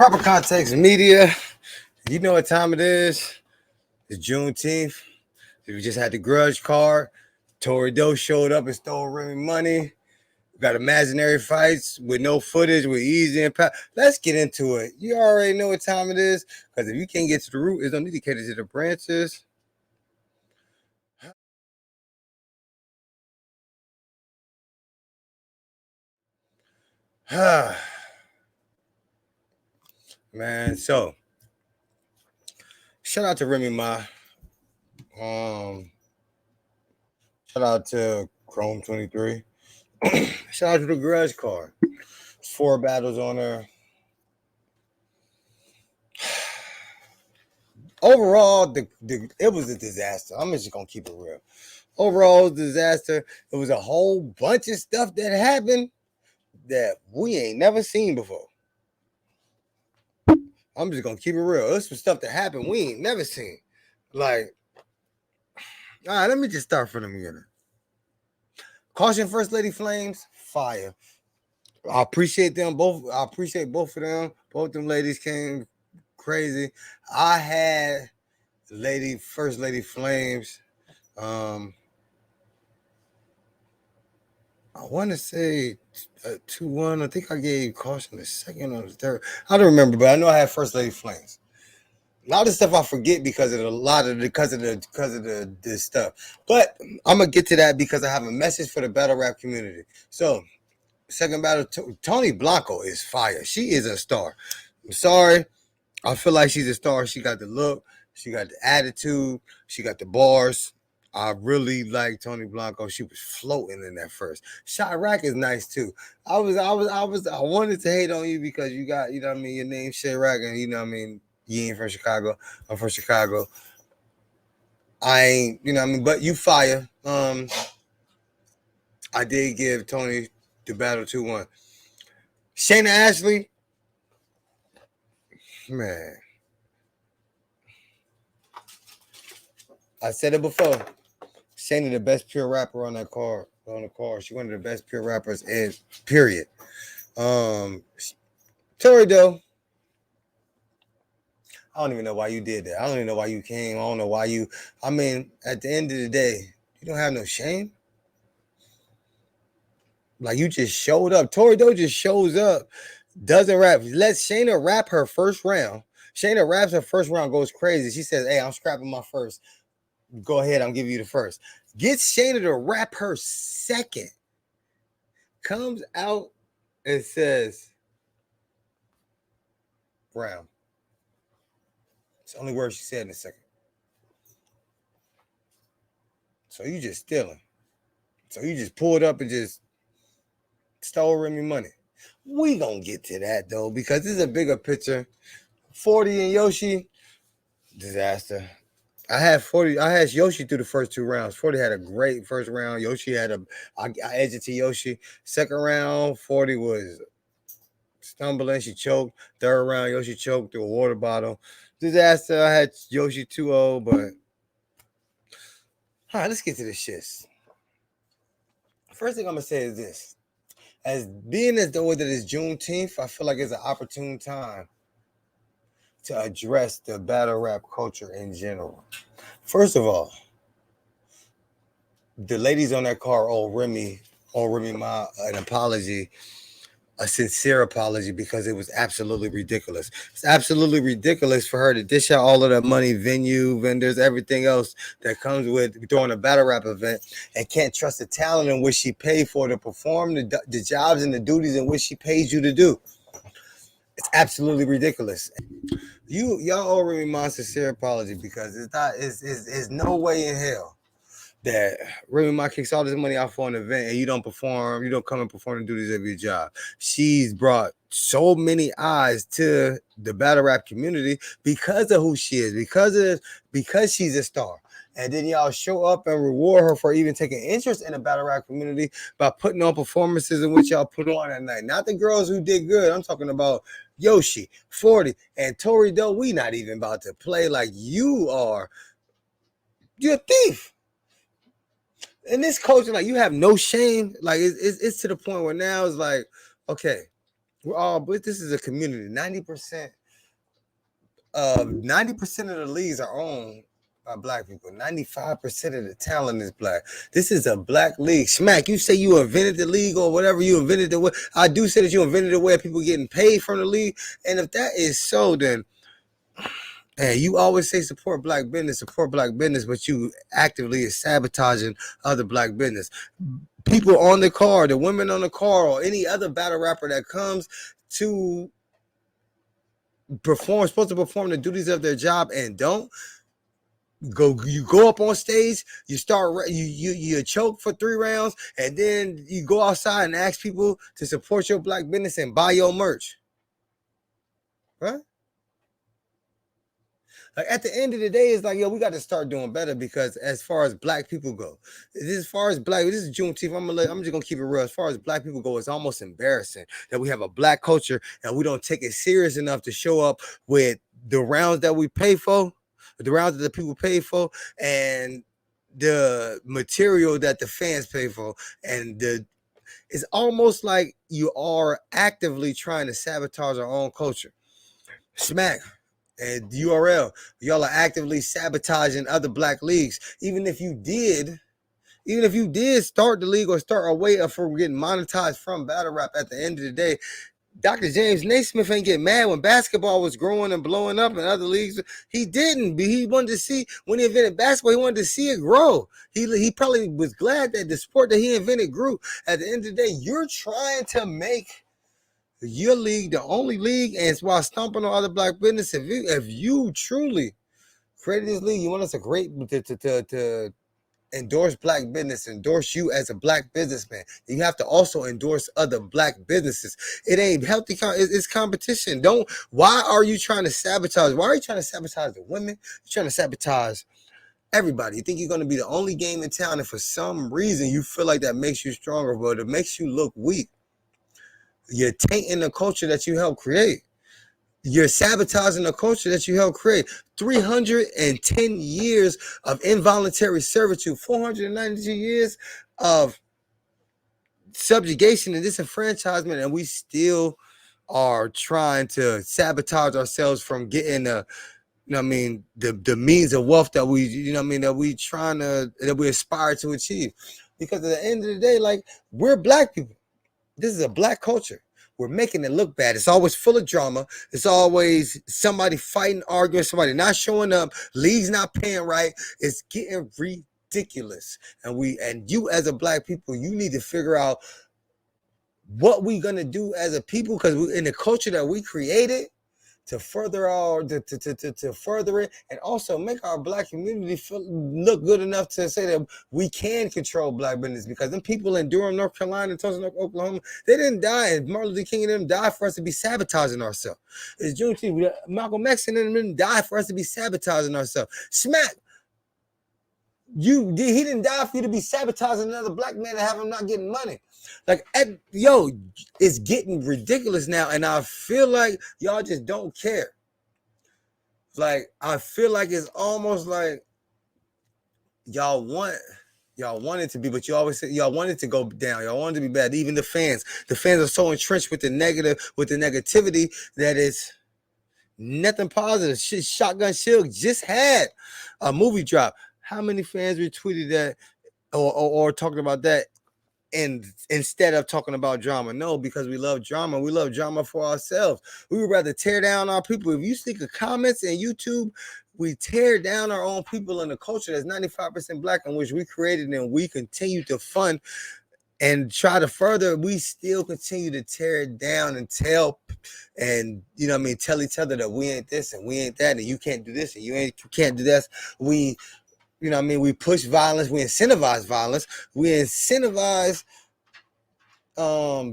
Proper Context Media. You know what time it is. It's Juneteenth. We just had the Grudge card. Tory Doe showed up and stole Remy money. We got imaginary fights with no footage, with easy impact. Let's get into it. You already know what time it is. Because if you can't get to the root, it's only indicated to the branches. Man, so shout out to Remy Ma. Shout out to CHROME23. Shout out to the Grudge card. 4 battles on her. Overall, it was a disaster. I'm just gonna keep it real. Overall, it was a disaster. It was a whole bunch of stuff that happened that we ain't never seen before. I'm just gonna keep it real. There's some stuff that happened we ain't never seen. Like, all right, let me just start from the beginning. Caution First Lady Flames, fire. I appreciate them both. I appreciate both of them. Both them ladies came crazy. I had First Lady Flames. I want to say 2-1. I think I gave Caution the second or the third. I don't remember, but I know I had First Lady Flames. A lot of stuff I forget because of this stuff. But I'm gonna get to that because I have a message for the battle rap community. So, second battle, Tony Blanco is fire. She is a star. I'm sorry. I feel like she's a star. She got the look. She got the attitude. She got the bars. I really like Tony Blanco. She was floating in that first. Chirac is nice too. I wanted to hate on you because you got, you know what I mean, your name's Chirac, and you know what I mean, you ain't from Chicago. I'm from Chicago. I ain't, you know what I mean, but you fire. I did give Tony the battle 2-1. Shayna Ashley, man. I said it before. Shayna the best pure rapper on that card. On the card. She one of the best pure rappers in period. Tory Doe. I don't even know why you did that. I don't even know why you came. I don't know why you. I mean, at the end of the day, you don't have no shame. Like, you just showed up. Tory Doe just shows up, doesn't rap. Lets Shayna rap her first round. Shayna raps her first round, goes crazy. She says, "Hey, I'm scrapping my first. Go ahead, I'm giving you the first." Gets Shayna to rap her second. Comes out and says, "Brown." It's the only word she said in a second. So you just stealing. So you just pulled up and just stole Remy money. We gonna get to that though, because this is a bigger picture. 40 and Yoshi, disaster. I had Yoshi through the first 2 rounds. 40 had a great first round. Yoshi had I edged it to Yoshi. Second round, 40 was stumbling. She choked. Third round, Yoshi choked through a water bottle. Disaster. I had Yoshi 2-0, but all right, let's get to the shits. First thing I'm gonna say is this. As being as though that it's Juneteenth, I feel like it's an opportune time to address the battle rap culture in general. First of all, the ladies on that car owe Remy Ma an apology, a sincere apology, because it was absolutely ridiculous. It's absolutely ridiculous for her to dish out all of that money, venue, vendors, everything else that comes with throwing a battle rap event, and can't trust the talent in which she paid for to perform the jobs and the duties in which she pays you to do. It's absolutely ridiculous. Y'all owe Remy Ma a sincere apology, because it's no way in hell that Remy Ma kicks all this money out for an event and you don't perform, you don't come and perform the duties of your job. She's brought so many eyes to the battle rap community because of who she is, because she's a star. And then y'all show up and reward her for even taking interest in the battle rap community by putting on performances in which y'all put on that night. Not the girls who did good. I'm talking about Yoshi, 40, and Tory Doe. We not even about to play like you are. You're a thief. In this culture, like, you have no shame. Like, it's to the point where now it's like, okay, but this is a community. 90% of the leagues are owned by black people. 95% of the talent is black. This is a black league. Smack, you say you invented the league or whatever, you invented the way. I do say that you invented the way of people getting paid from the league. And if that is so, then hey, you always say support black business, but you actively is sabotaging other black business. People on the car, the women on the car, or any other battle rapper that comes to perform, supposed to perform the duties of their job and don't go, you go up on stage, you start, you choke for 3 rounds, and then you go outside and ask people to support your black business and buy your merch, right? Like at the end of the day, it's like, yo, we got to start doing better, because as far as black people go, this is Juneteenth. I'm just gonna keep it real. As far as black people go, it's almost embarrassing that we have a black culture and we don't take it serious enough to show up with the rounds that we pay for, the rounds that the people pay for, and the material that the fans pay for, and it's almost like you are actively trying to sabotage our own culture. Smack and URL, y'all are actively sabotaging other black leagues. Even if you did start the league or start a way for getting monetized from battle rap, at the end of the day, Dr. James Naismith ain't get mad when basketball was growing and blowing up in other leagues. He didn't. He wanted to see, when he invented basketball, he wanted to see it grow. He probably was glad that the sport that he invented grew. At the end of the day, you're trying to make your league the only league, and it's while stomping on other black business. If you truly created this league, you want us to endorse black business, endorse you as a black businessman, you have to also endorse other black businesses. It ain't healthy. It's competition. Why are you trying to sabotage? Why are you trying to sabotage the women? You're trying to sabotage everybody. You think you're going to be the only game in town, and for some reason you feel like that makes you stronger, but it makes you look weak. You're tainting the culture that you helped create. You're sabotaging the culture that you helped create. 310 years of involuntary servitude, 492 years of subjugation and disenfranchisement, and we still are trying to sabotage ourselves from getting the means of wealth that we that we aspire to achieve. Because at the end of the day, like, we're black people. This is a black culture. We're making it look bad. It's always full of drama. It's always somebody fighting, arguing, somebody not showing up, leagues not paying right. It's getting ridiculous. And you as a black people, you need to figure out what we're gonna do as a people, because in the culture that we created, to further further it, and also make our black community look good enough to say that we can control black business. Because them people in Durham, North Carolina, and Tulsa, Oklahoma, they didn't die. Martin Luther King and them died for us to be sabotaging ourselves. It's Juneteenth. Malcolm X and them didn't die for us to be sabotaging ourselves. Smack. He didn't die for you to be sabotaging another black man and have him not getting money. Like, it's getting ridiculous now, and I feel like y'all just don't care. Like, I feel like it's almost like y'all want it to be, but you always say y'all want it to go down. Y'all want it to be bad. Even the fans are so entrenched with the negativity that it's nothing positive. Shotgun Shield just had a movie drop. How many fans retweeted that or talking about that? And instead of talking about drama, no, because we love drama. We love drama for ourselves. We would rather tear down our people. If you see the comments in YouTube, we tear down our own people in the culture that's 95% black, in which we created and we continue to fund and try to further. We still continue to tear it down and tell each other that we ain't this and we ain't that, and you can't do this and you can't do this. We push violence. We incentivize violence. We incentivize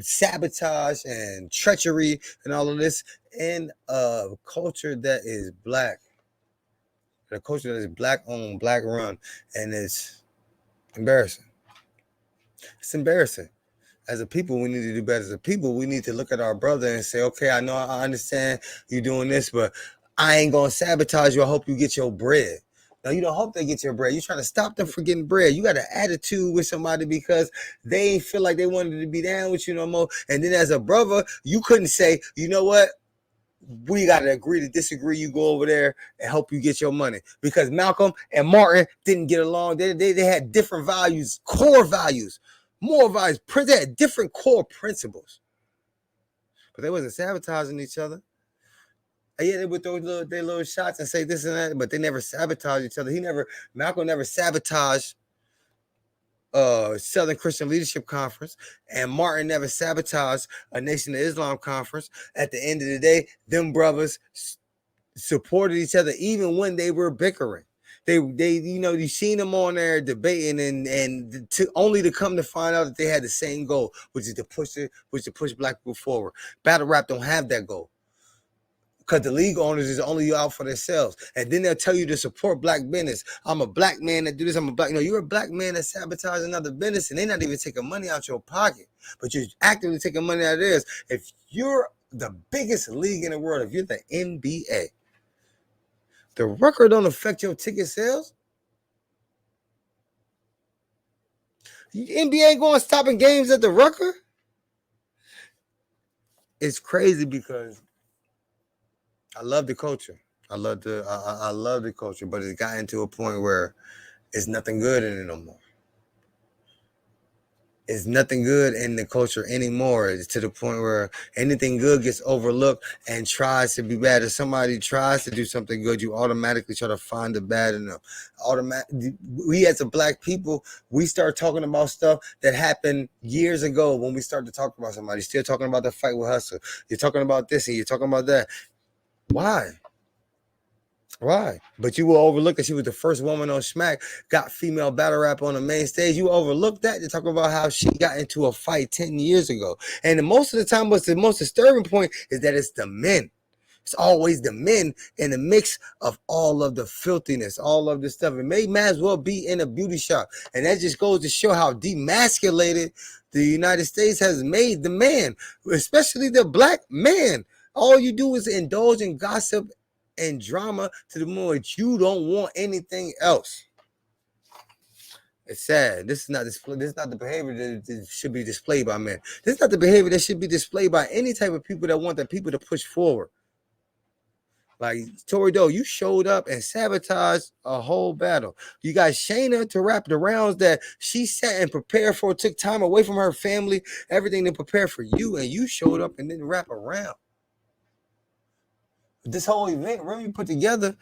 sabotage and treachery and all of this in a culture that is black. A culture that is black owned, black run. And it's embarrassing. It's embarrassing. As a people, we need to do better. As a people, we need to look at our brother and say, okay, I know, I understand you doing this, but I ain't going to sabotage you. I hope you get your bread. No, you don't hope they get your bread. You're trying to stop them from getting bread. You got an attitude with somebody because they ain't feel like they wanted to be down with you no more. And then as a brother, you couldn't say, you know what? We got to agree to disagree. You go over there and help you get your money. Because Malcolm and Martin didn't get along. They had different values, core values, moral values. They had different core principles. But they wasn't sabotaging each other. And yeah, they would throw their little shots and say this and that, but they never sabotaged each other. Malcolm never sabotaged Southern Christian Leadership Conference, and Martin never sabotaged a Nation of Islam conference. At the end of the day, them brothers supported each other even when they were bickering. They you seen them on there debating and only to come to find out that they had the same goal, which is to push black people forward. Battle rap don't have that goal. Because the league owners is only out for themselves. And then they'll tell you to support black business. I'm a black man that do this. You're a black man that sabotages another business and they're not even taking money out your pocket. But you're actively taking money out of theirs. If you're the biggest league in the world, if you're the NBA, the record don't affect your ticket sales. The NBA ain't going stopping games at the record. It's crazy because I love the culture. I love the culture, but it's gotten to a point where it's nothing good in it no more. It's nothing good in the culture anymore. It's to the point where anything good gets overlooked and tries to be bad. If somebody tries to do something good, you automatically try to find the bad in them. We as a black people, we start talking about stuff that happened years ago when we started to talk about somebody. Still talking about the fight with Hustle. You're talking about this and you're talking about that. Why? But you will overlook that she was the first woman on Smack, got female battle rap on the main stage. You overlook that to talk about how she got into a fight 10 years ago. And most of the time, what's the most disturbing point is that it's the men. It's always the men in the mix of all of the filthiness, all of the stuff. It might as well be in a beauty shop. And that just goes to show how demasculated the United States has made the man, especially the black man. All you do is indulge in gossip and drama to the point you don't want anything else. It's sad. This is not the behavior that should be displayed by men. This is not the behavior that should be displayed by any type of people that want the people to push forward. Like Tory Doe, you showed up and sabotaged a whole battle. You got Shayna to wrap the rounds that she sat and prepared for, took time away from her family, everything to prepare for you, and you showed up and didn't wrap around. This whole event really put together,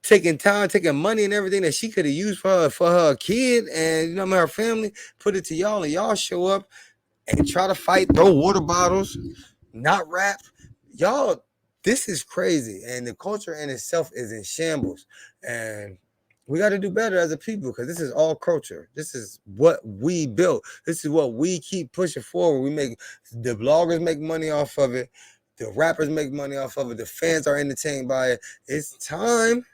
taking time, taking money and everything that she could have used for her kid and her family, put it to y'all, and y'all show up and try to fight, throw water bottles, not rap. Y'all, this is crazy. And the culture in itself is in shambles. And we got to do better as a people because this is all culture. This is what we built. This is what we keep pushing forward. The bloggers make money off of it. The rappers make money off of it. The fans are entertained by it. It's time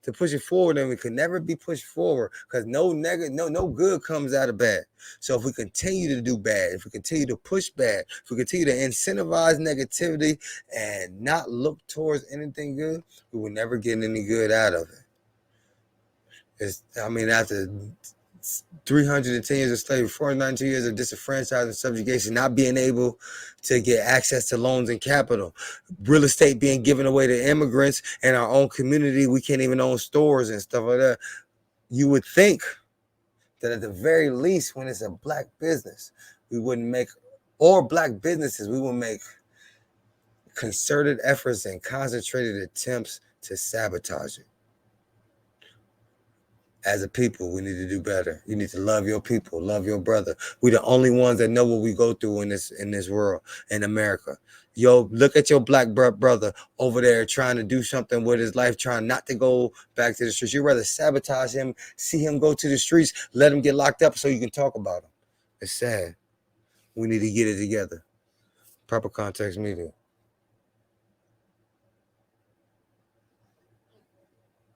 to push it forward, and we can never be pushed forward because no good comes out of bad. So if we continue to do bad, if we continue to push bad, if we continue to incentivize negativity and not look towards anything good, we will never get any good out of it. After 310 years of slavery, 492 years of disenfranchisement, subjugation, not being able to get access to loans and capital, real estate being given away to immigrants in our own community, we can't even own stores and stuff like that. You would think that at the very least, when it's a black business, we wouldn't make, or black businesses, we will make concerted efforts and concentrated attempts to sabotage it. As a people, we need to do better. You need to love your people, love your brother. We're the only ones that know what we go through in this world, in America. Yo, look at your black brother over there trying to do something with his life, trying not to go back to the streets. You'd rather sabotage him, see him go to the streets, let him get locked up so you can talk about him. It's sad. We need to get it together. Proper Context Media.